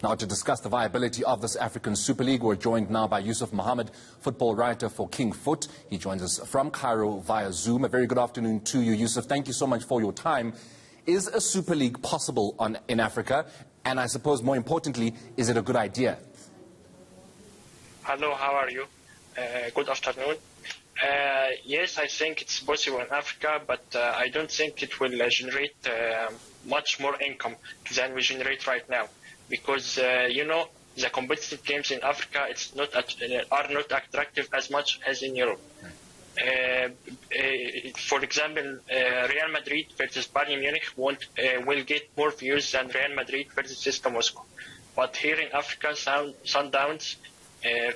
Now, to discuss the viability of this African Super League, we're joined now by Yusuf Mohamed, football writer for KingFut. He joins us from Cairo via Zoom. A very good afternoon to you, Yusuf. Thank you so much for your time. Is a Super League possible in Africa? And I suppose, more importantly, is it a good idea? Hello, how are you? Good afternoon. Yes, I think it's possible in Africa, but I don't think it will generate much more income than we generate right now. Because, the competitive games in Africa are not attractive as much as in Europe. For example, Real Madrid versus Bayern Munich will get more views than Real Madrid versus CSKA Moscow. But here in Africa, Sundowns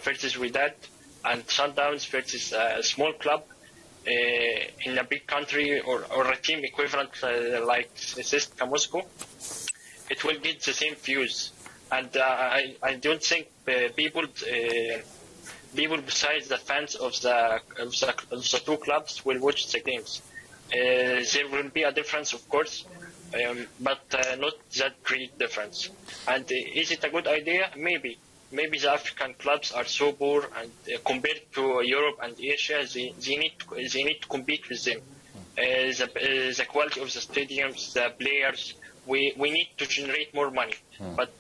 versus Wydad and Sundowns versus a small club in a big country or a team equivalent like CSKA Moscow, it will get the same views. And I don't think people besides the fans of the two clubs will watch the games. There will be a difference, of course, but not that great difference. And is it a good idea? Maybe. Maybe the African clubs are so poor, and compared to Europe and Asia, they need to compete with them. The quality of the stadiums, the players, we need to generate more money. But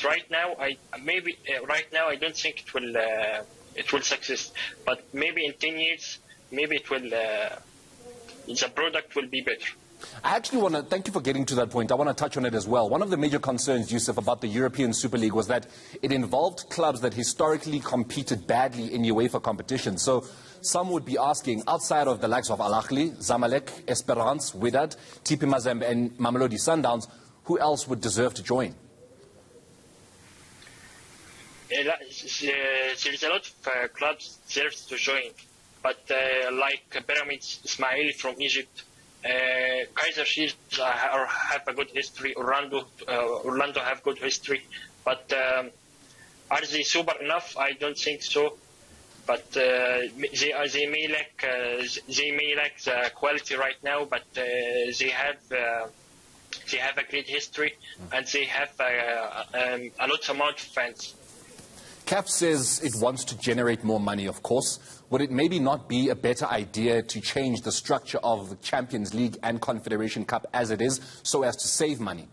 right now, I don't think it will succeed. But maybe in 10 years, maybe it will. The product will be better. I actually want to, thank you for getting to that point. I want to touch on it as well. One of the major concerns, Yusuf, about the European Super League was that it involved clubs that historically competed badly in UEFA competition. So some would be asking, outside of the likes of Al Ahly, Zamalek, Esperance, Wydad, TP Mazembe and Mamelodi Sundowns, who else would deserve to join? There's a lot of clubs deserve to join, but like Pyramids Ismaili from Egypt, Kaiser Chiefs have a good history. Orlando have good history, but are they super enough? I don't think so. But they may lack the quality right now. But they have a great history, and they have a lot amount of fans. CAF says it wants to generate more money, of course. Would it maybe not be a better idea to change the structure of the Champions League and Confederation Cup as it is, so as to save money?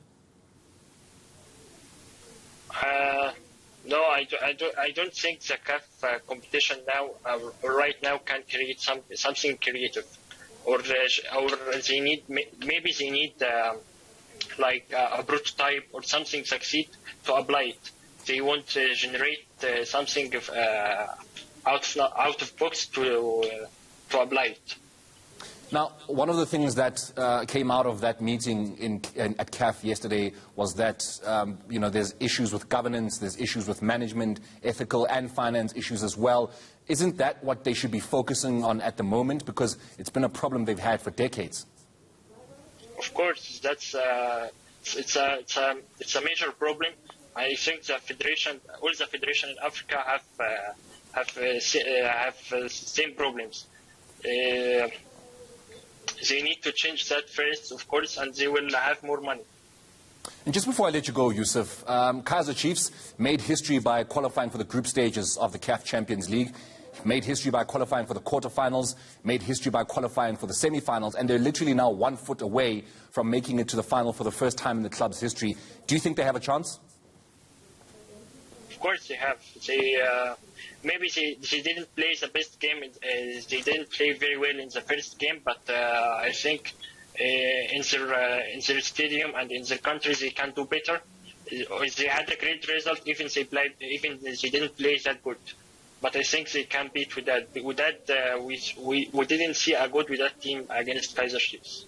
No, I don't think the CAF competition right now can create something creative, or they need like a prototype or something succeed to apply it. They want to generate something out of box to apply it. Now, one of the things that came out of that meeting at CAF yesterday was that there's issues with governance, there's issues with management, ethical and finance issues as well. Isn't that what they should be focusing on at the moment? Because it's been a problem they've had for decades. Of course, it's a major problem. I think all the federation in Africa have same problems. They need to change that first, of course, and they will have more money. And just before I let you go, Yusuf, Kaizer Chiefs made history by qualifying for the group stages of the CAF Champions League, made history by qualifying for the quarterfinals, made history by qualifying for the semi-finals, and they're literally now 1 foot away from making it to the final for the first time in the club's history. Do you think they have a chance? Of course they have. Maybe they didn't play the best game. They didn't play very well in the first game, but I think in their stadium and in their country they can do better. They had a great result, even they didn't play that good. But I think they can beat Wydad. We didn't see a good Wydad team against Kaizer Chiefs.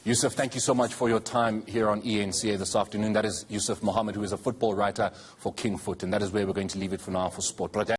Yusuf, thank you so much for your time here on eNCA this afternoon. That is Yusuf Mohamed, who is a football writer for KingFut, and that is where we're going to leave it for now for sport.